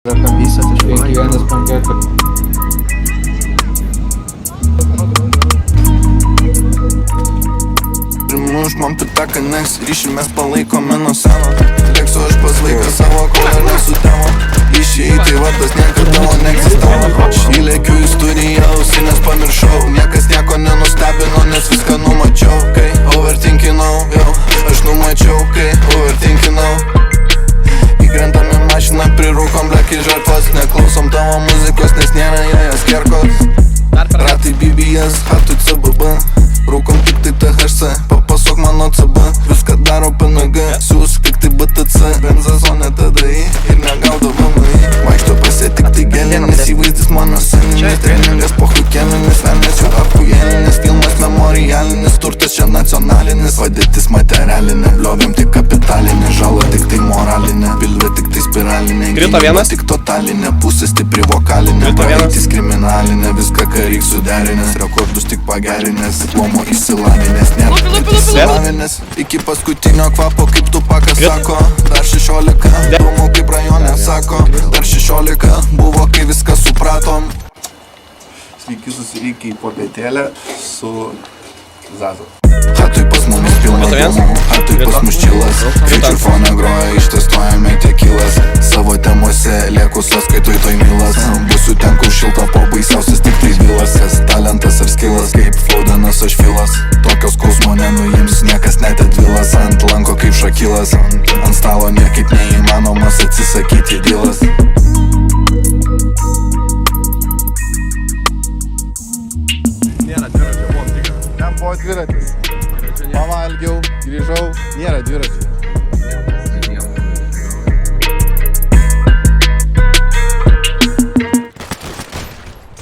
Zapisać dźwięki, ja nie spędzę. Aš man pitaka neks, ryšį mes palaikome nuo seno. Leksiu aš pas vaiką savo, kol dar nesutemo. Išėjai, tai vardas niekada tavo neegzistavo. Įlėkiu į studiją, ausinės pamiršau. Niekas nieko nenustebino, nes viską numačiau. Kai overthinkinau, jau aš numačiau, kai overthinkinau. Įkrentam į mašiną, prirūkom bleki žarpos. Neklausom tavo muzikos, nes nėra joje skirkos. Ratai BBS, hatui CBB. Rūkom tik tai THC, papasok mano CB. Viską daro PNG, siūs tik tai BTC. Benzazonė TDI ir negaudo VMI. Vaikšto pasie tik tai gelinis, įvaizdis mano sceninis. Treningas pohukėlinis, velnės jau apkujėlinis. Filmas memorialinis, turtas čia nacionalinis. Padėtis materialinė, bliogiam tik kapitalinė. Žala tik tai moralinė, pilvė tik tai spiralinė. Gynyba tik totalinė, pusė stipri vokalinė. Praeitis kriminalinė, viską ką reik suderinęs. Rekordus tik pagerinęs, diplomo išsilavinęs. Nėra tik išsilavinęs, iki paskutinio kvapo kaip Tupakas sako. Dar 16, dūmų kaip rajone sako. Dar 16, buvo kai viską supratom. Sveiki susirinkę į popietėlę su Zazu. Hatui pas mumis pilna dūmų, hatui pas mus čilas. Feature fone groja, ištestuojame tekilas. Savo temose liekusios